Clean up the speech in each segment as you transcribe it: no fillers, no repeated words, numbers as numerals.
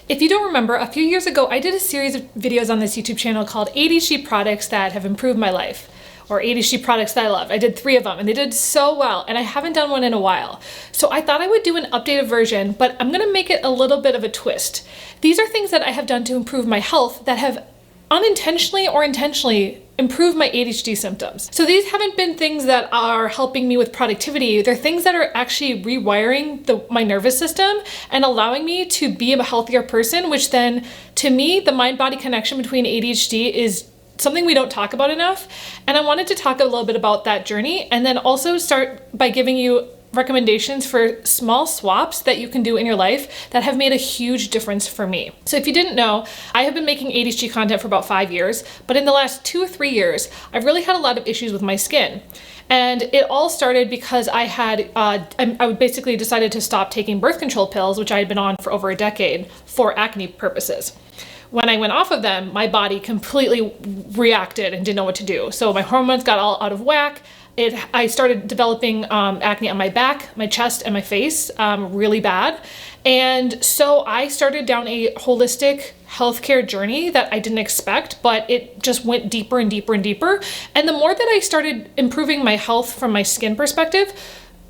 If you don't remember, a few years ago, I did a series of videos on this YouTube channel called ADHD products that have improved my life, or ADHD products that I love. I did 3 of them and they did so well, and I haven't done one in a while. So I thought I would do an updated version, but I'm gonna make it a little bit of a twist. These are things that I have done to improve my health that have unintentionally or intentionally improve my ADHD symptoms. So these haven't been things that are helping me with productivity. They're things that are actually rewiring my nervous system and allowing me to be a healthier person, which then, to me, the mind-body connection between ADHD is something we don't talk about enough. And I wanted to talk a little bit about that journey and then also start by giving you recommendations for small swaps that you can do in your life that have made a huge difference for me. So if you didn't know, I have been making ADHD content for about 5 years, but in the last 2 or 3 years, I've really had a lot of issues with my skin. And it all started because I basically decided to stop taking birth control pills, which I had been on for over a decade for acne purposes. When I went off of them, my body completely reacted and didn't know what to do. So my hormones got all out of whack. I started developing acne on my back, my chest, and my face really bad. And so I started down a holistic healthcare journey that I didn't expect, but it just went deeper and deeper and deeper. And the more that I started improving my health from my skin perspective,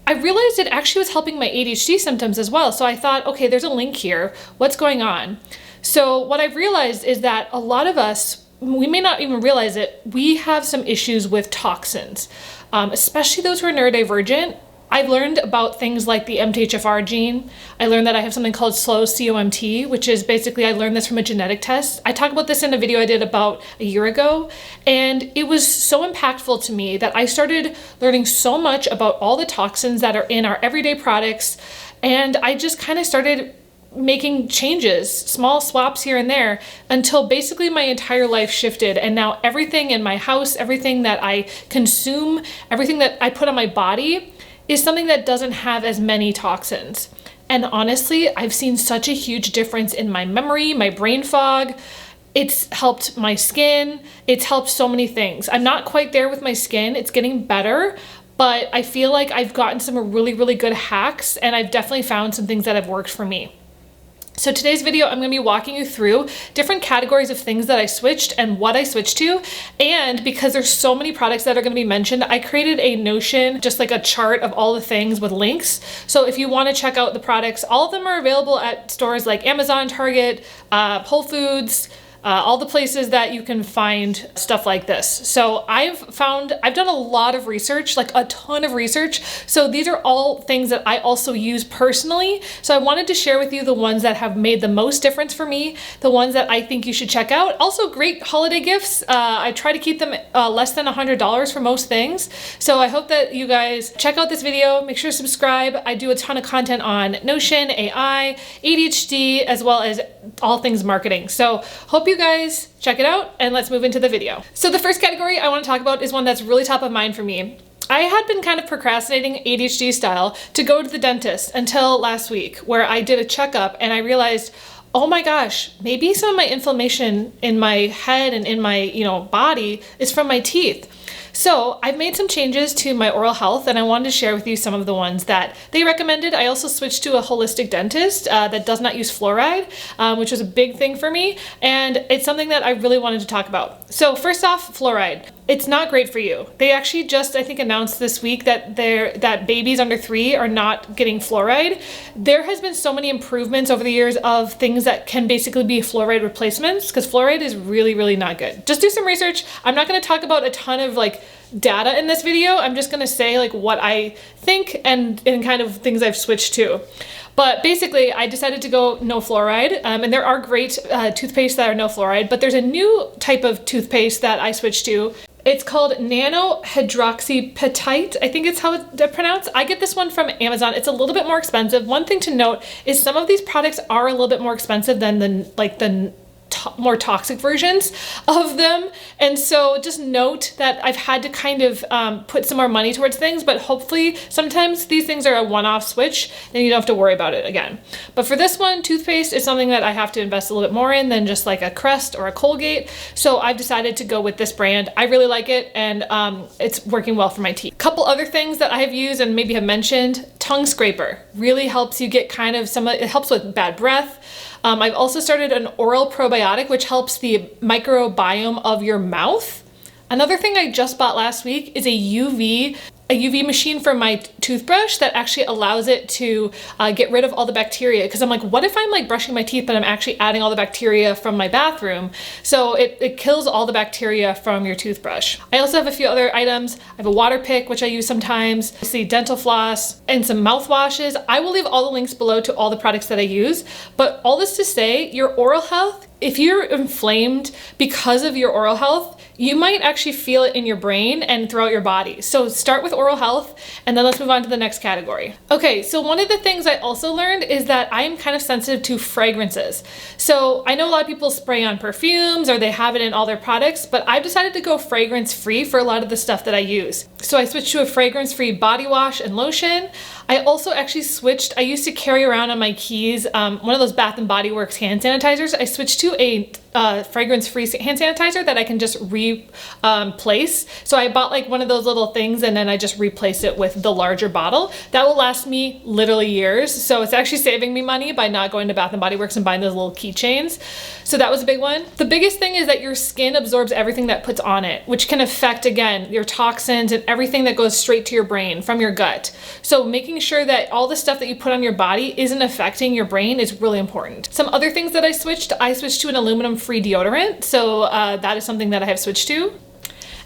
I realized it actually was helping my ADHD symptoms as well. So I thought, okay, there's a link here. What's going on? So what I've realized is that a lot of us, we may not even realize it, we have some issues with toxins, especially those who are neurodivergent. I've learned about things like the MTHFR gene. I learned that I have something called slow COMT, which is basically, I learned this from a genetic test. I talked about this in a video I did about a year ago, and it was so impactful to me that I started learning so much about all the toxins that are in our everyday products, and I just kind of started making changes, small swaps here and there, until basically my entire life shifted. And now everything in my house, everything that I consume, everything that I put on my body is something that doesn't have as many toxins. And honestly, I've seen such a huge difference in my memory, my brain fog. It's helped my skin. It's helped so many things. I'm not quite there with my skin. It's getting better, but I feel like I've gotten some really, really good hacks, and I've definitely found some things that have worked for me. So today's video, I'm gonna be walking you through different categories of things that I switched and what I switched to. And because there's so many products that are gonna be mentioned, I created a Notion, just like a chart of all the things with links. So if you wanna check out the products, all of them are available at stores like Amazon, Target, Whole Foods, all the places that you can find stuff like this. So I've done a lot of research, like a ton of research. So these are all things that I also use personally. So I wanted to share with you the ones that have made the most difference for me, the ones that I think you should check out. Also great holiday gifts. I try to keep them less than $100 for most things. So I hope that you guys check out this video. Make sure to subscribe. I do a ton of content on Notion, AI, ADHD, as well as all things marketing. So hope you guys check it out, and let's move into the video. So the first category I want to talk about is one that's really top of mind for me. I had been kind of procrastinating ADHD style to go to the dentist until last week, where I did a checkup and I realized, oh my gosh, maybe some of my inflammation in my head and in my body is from my teeth. So I've made some changes to my oral health, and I wanted to share with you some of the ones that they recommended. I also switched to a holistic dentist that does not use fluoride, which was a big thing for me, and it's something that I really wanted to talk about. So first off, fluoride. It's not great for you. They actually just, I think, announced this week that babies under 3 are not getting fluoride. There has been so many improvements over the years of things that can basically be fluoride replacements, because fluoride is really, really not good. Just do some research. I'm not going to talk about a ton of data in this video. I'm just going to say what I think and kind of things I've switched to. But basically, I decided to go no fluoride, and there are great toothpaste that are no fluoride, but there's a new type of toothpaste that I switched to. It's called nanohydroxyapatite, I think it's how it's pronounced. I get this one from Amazon. It's a little bit more expensive. One thing to note is some of these products are a little bit more expensive than the more toxic versions of them. And so just note that I've had to kind of put some more money towards things, but hopefully sometimes these things are a one-off switch and you don't have to worry about it again. But for this one, toothpaste is something that I have to invest a little bit more in than just like a Crest or a Colgate. So I've decided to go with this brand. I really like it, and it's working well for my teeth. Couple other things that I have used and maybe have mentioned, tongue scraper really helps you get kind of it helps with bad breath. I've also started an oral probiotic, which helps the microbiome of your mouth. Another thing I just bought last week is a UV machine for my toothbrush that actually allows it to get rid of all the bacteria. Because I'm like, what if I'm like brushing my teeth, but I'm actually adding all the bacteria from my bathroom? So it kills all the bacteria from your toothbrush. I also have a few other items. I have a water pick, which I use sometimes. I see dental floss and some mouthwashes. I will leave all the links below to all the products that I use. But all this to say, your oral health, if you're inflamed because of your oral health, you might actually feel it in your brain and throughout your body. So start with oral health, and then let's move on to the next category. Okay, so one of the things I also learned is that I am kind of sensitive to fragrances. So I know a lot of people spray on perfumes or they have it in all their products, but I've decided to go fragrance-free for a lot of the stuff that I use. So I switched to a fragrance-free body wash and lotion. I also actually switched, I used to carry around on my keys one of those Bath & Body Works hand sanitizers. I switched to a fragrance-free hand sanitizer that I can just replace. So I bought like one of those little things and then I just replaced it with the larger bottle. That will last me literally years. So it's actually saving me money by not going to Bath & Body Works and buying those little keychains. So that was a big one. The biggest thing is that your skin absorbs everything that puts on it, which can affect, again, your toxins and everything that goes straight to your brain from your gut. So making sure that all the stuff that you put on your body isn't affecting your brain is really important. Some other things that I switched to an aluminum-free deodorant. So that is something that I have switched to.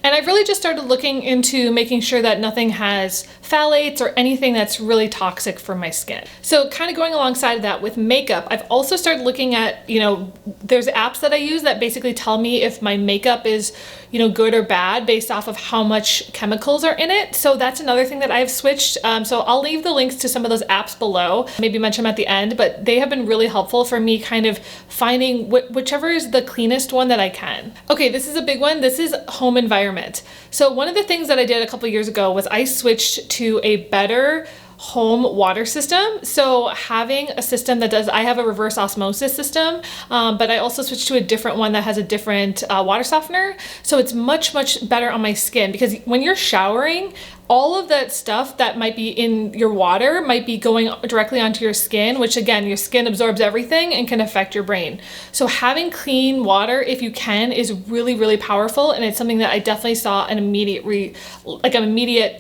And I've really just started looking into making sure that nothing has phthalates or anything that's really toxic for my skin. So kind of going alongside of that with makeup, I've also started looking at, there's apps that I use that basically tell me if my makeup is, good or bad based off of how much chemicals are in it. So that's another thing that I've switched. So I'll leave the links to some of those apps below, maybe mention them at the end, but they have been really helpful for me kind of finding whichever is the cleanest one that I can. Okay, this is a big one. This is home environment. So one of the things that I did a couple years ago was I switched to a better home water system. So having a system that I have a reverse osmosis system, but I also switched to a different one that has a different water softener. So it's much, much better on my skin, because when you're showering, all of that stuff that might be in your water might be going directly onto your skin, which again, your skin absorbs everything and can affect your brain. So having clean water, if you can, is really, really powerful. And it's something that I definitely saw an immediate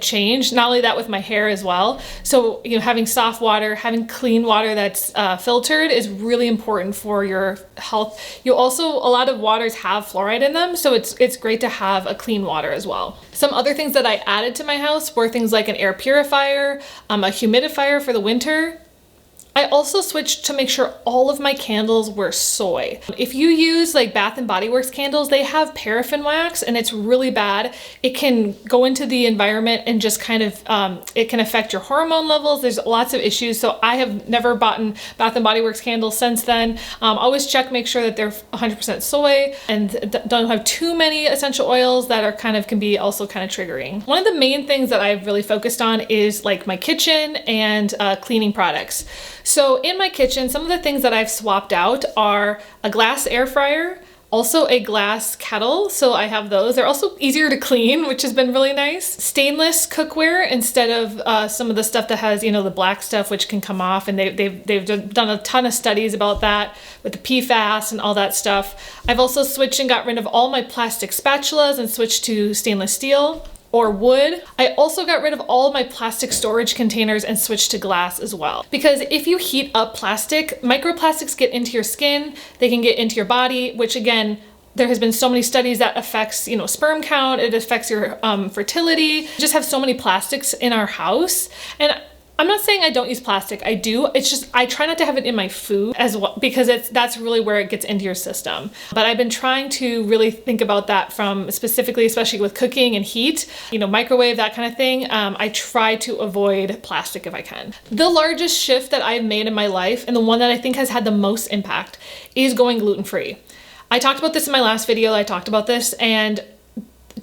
change. Not only that, with my hair as well. So, having soft water, having clean water that's filtered is really important for your health. A lot of waters have fluoride in them. So it's great to have a clean water as well. Some other things that I added to my house were things like an air purifier, a humidifier for the winter. I also switched to make sure all of my candles were soy. If you use like Bath & Body Works candles, they have paraffin wax and it's really bad. It can go into the environment and just kind of, it can affect your hormone levels. There's lots of issues. So I have never bought Bath & Body Works candles since then. Always check, make sure that they're 100% soy and don't have too many essential oils that can be also kind of triggering. One of the main things that I've really focused on is like my kitchen and cleaning products. So in my kitchen, some of the things that I've swapped out are a glass air fryer, also a glass kettle. So I have those. They're also easier to clean, which has been really nice. Stainless cookware instead of some of the stuff that has, the black stuff, which can come off. And they've done a ton of studies about that with the PFAS and all that stuff. I've also switched and got rid of all my plastic spatulas and switched to stainless steel or wood. I also got rid of all of my plastic storage containers and switched to glass as well. Because if you heat up plastic, microplastics get into your skin, they can get into your body, which again, there has been so many studies that affects, sperm count, it affects your fertility. We just have so many plastics in our house. And I'm not saying I don't use plastic, I do. It's just, I try not to have it in my food as well, because that's really where it gets into your system. But I've been trying to really think about that from specifically, especially with cooking and heat, microwave, that kind of thing. I try to avoid plastic if I can. The largest shift that I've made in my life, and the one that I think has had the most impact, is going gluten-free. I talked about this in my last video, and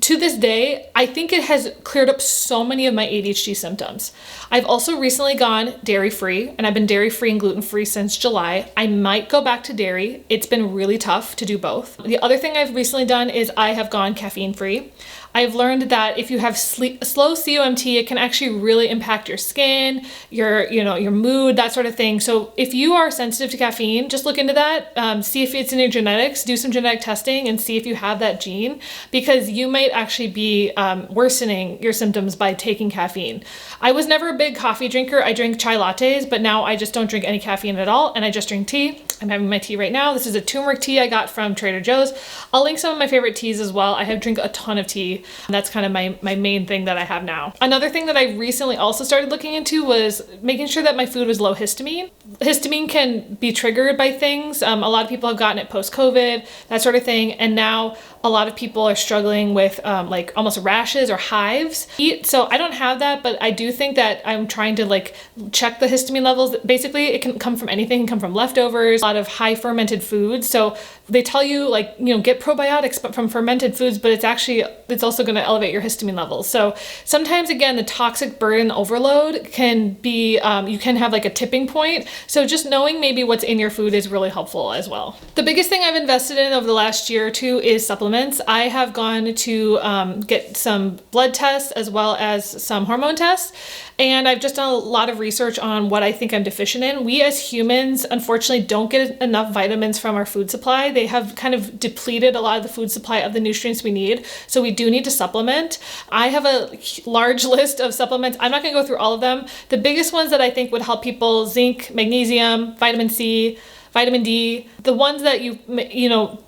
to this day, I think it has cleared up so many of my ADHD symptoms. I've also recently gone dairy-free, and I've been dairy-free and gluten-free since July. I might go back to dairy. It's been really tough to do both. The other thing I've recently done is I have gone caffeine-free. I've learned that if you have slow COMT, it can actually really impact your skin, your mood, that sort of thing. So if you are sensitive to caffeine, just look into that. See if it's in your genetics, do some genetic testing and see if you have that gene, because you might actually be worsening your symptoms by taking caffeine. I was never a big coffee drinker. I drink chai lattes, but now I just don't drink any caffeine at all, and I just drink tea. I'm having my tea right now. This is a turmeric tea I got from Trader Joe's. I'll link some of my favorite teas as well. I have drank a ton of tea. That's kind of my main thing that I have now. Another thing that I recently also started looking into was making sure that my food was low histamine. Histamine can be triggered by things. A lot of people have gotten it post-COVID, that sort of thing. And now a lot of people are struggling with like almost rashes or hives. So I don't have that, but I do think that I'm trying to like check the histamine levels. Basically, it can come from anything. It can come from leftovers, a lot of high fermented foods. So they tell you like, get probiotics from fermented foods, but it's also going to elevate your histamine levels. So sometimes, again, the toxic burden overload can be, you can have like a tipping point. So just knowing maybe what's in your food is really helpful as well. The biggest thing I've invested in over the last year or two is supplements. I have gone to get some blood tests as well as some hormone tests. And I've just done a lot of research on what I think I'm deficient in. We as humans, unfortunately, don't get enough vitamins from our food supply. They have kind of depleted a lot of the food supply of the nutrients we need. So we do need to supplement. I have a large list of supplements. I'm not going to go through all of them. The biggest ones that I think would help people: zinc, magnesium, vitamin C, vitamin D, the ones that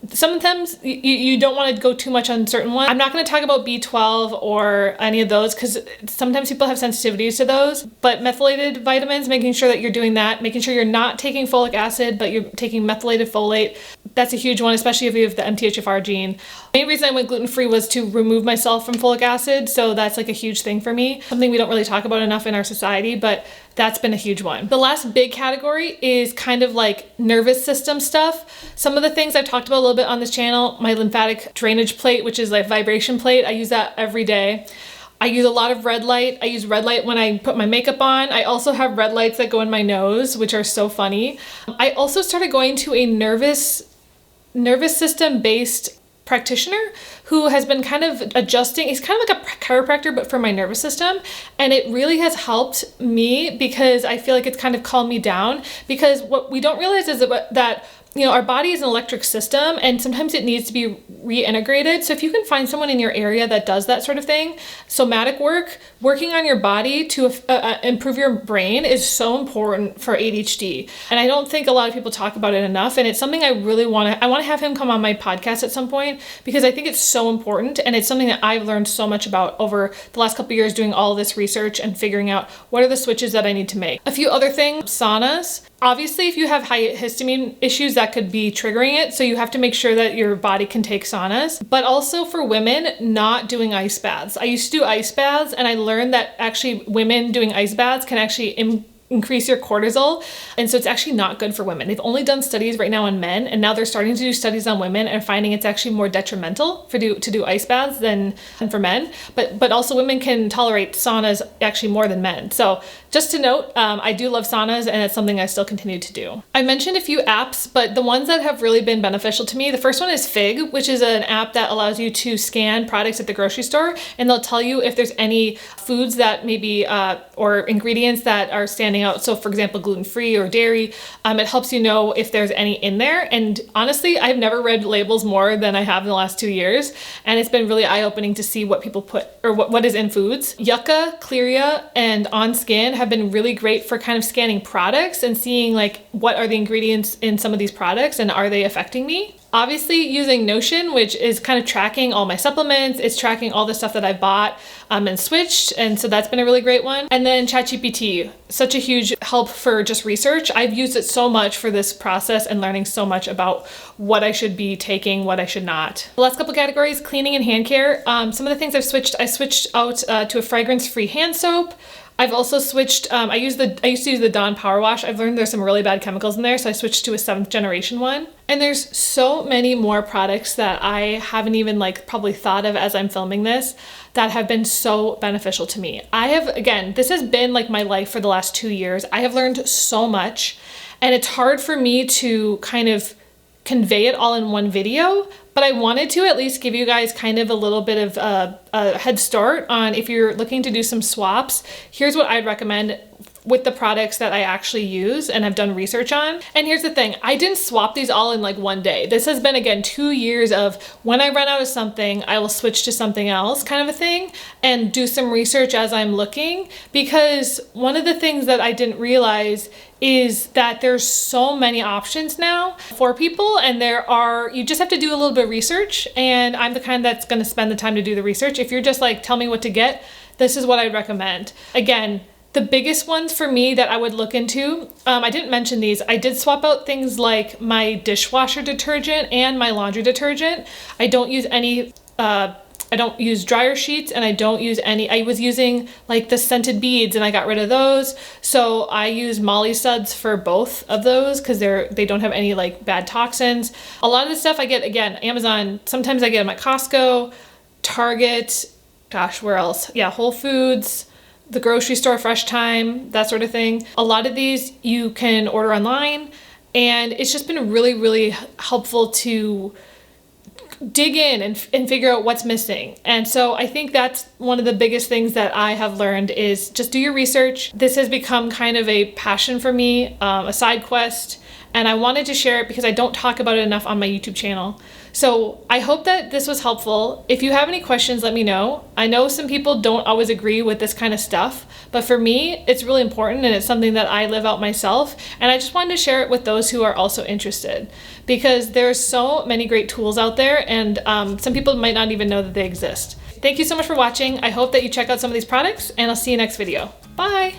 sometimes you don't want to go too much on certain ones. I'm not going to talk about B12 or any of those because sometimes people have sensitivities to those, but methylated vitamins, making sure that you're doing that, making sure you're not taking folic acid, but you're taking methylated folate. That's a huge one, especially if you have the MTHFR gene. The main reason I went gluten-free was to remove myself from folic acid, so that's like a huge thing for me. Something we don't really talk about enough in our society, but that's been a huge one. The last big category is kind of like nervous system stuff. Some of the things I've talked about a little bit on this channel: my lymphatic drainage plate, which is like vibration plate. I use that every day. I use a lot of red light. I use red light when I put my makeup on. I also have red lights that go in my nose, which are so funny. I also started going to a nervous system based practitioner who has been kind of adjusting. He's kind of like a chiropractor, but for my nervous system. And it really has helped me because I feel like it's kind of calmed me down, because what we don't realize is that our body is an electric system and sometimes it needs to be reintegrated. So if you can find someone in your area that does that sort of thing, somatic work, working on your body to improve your brain is so important for ADHD. And I don't think a lot of people talk about it enough. And it's something I really want to have him come on my podcast at some point, because I think it's so important. And it's something that I've learned so much about over the last couple of years doing all this research and figuring out what are the switches that I need to make. A few other things: saunas. Obviously, if you have high histamine issues, that could be triggering it. So you have to make sure that your body can take saunas. But also for women, not doing ice baths. I used to do ice baths, and I learned that actually women doing ice baths can actually increase your cortisol. And so it's actually not good for women. They've only done studies right now on men, and now they're starting to do studies on women and finding it's actually more detrimental to do ice baths than for men. But also women can tolerate saunas actually more than men. So just to note, I do love saunas, and it's something I still continue to do. I mentioned a few apps, but the ones that have really been beneficial to me, the first one is Fig, which is an app that allows you to scan products at the grocery store, and they'll tell you if there's any foods that maybe, or ingredients that are standing out. So for example, gluten-free or dairy, it helps you know if there's any in there. And honestly, I've never read labels more than I have in the last 2 years. And it's been really eye-opening to see what people put, or what is in foods. Yucca, Clearia, and OnSkin have been really great for kind of scanning products and seeing like what are the ingredients in some of these products and are they affecting me. Obviously using Notion, which is kind of tracking all my supplements, it's tracking all the stuff that I bought and switched, and so that's been a really great one. And then ChatGPT, such a huge help for just research. I've used it so much for this process and learning so much about what I should be taking, what I should not. The last couple categories: cleaning and hand care. Some of the things I switched out to a fragrance-free hand soap. I've also switched, I used to use the Dawn Power Wash. I've learned there's some really bad chemicals in there, so I switched to a 7th generation one. And there's so many more products that I haven't even like probably thought of as I'm filming this that have been so beneficial to me. Again, this has been like my life for the last 2 years. I have learned so much, and it's hard for me to kind of convey it all in one video, but I wanted to at least give you guys kind of a little bit of a head start on if you're looking to do some swaps. Here's what I'd recommend with the products that I actually use and have done research on. And here's the thing, I didn't swap these all in like one day. This has been, again, 2 years of when I run out of something, I will switch to something else kind of a thing and do some research as I'm looking, because one of the things that I didn't realize is that there's so many options now for people, and you just have to do a little bit of research, and I'm the kind that's gonna spend the time to do the research. If you're just like, tell me what to get, this is what I'd recommend. Again, the biggest ones for me that I would look into, I didn't mention these, I did swap out things like my dishwasher detergent and my laundry detergent. I don't use any, I don't use dryer sheets, and I don't use any, I was using like the scented beads and I got rid of those. So I use Molly Suds for both of those because they don't have any like bad toxins. A lot of the stuff I get, again, Amazon, sometimes I get them at Costco, Target, gosh, where else? Yeah, Whole Foods, the grocery store, Fresh Time, that sort of thing. A lot of these you can order online, and it's just been really, really helpful to dig in and figure out what's missing. And so I think that's one of the biggest things that I have learned is just do your research. This has become kind of a passion for me, a side quest, and I wanted to share it because I don't talk about it enough on my YouTube channel. So I hope that this was helpful. If you have any questions, let me know. I know some people don't always agree with this kind of stuff, but for me, it's really important, and it's something that I live out myself. And I just wanted to share it with those who are also interested, because there's so many great tools out there, and some people might not even know that they exist. Thank you so much for watching. I hope that you check out some of these products, and I'll see you next video. Bye.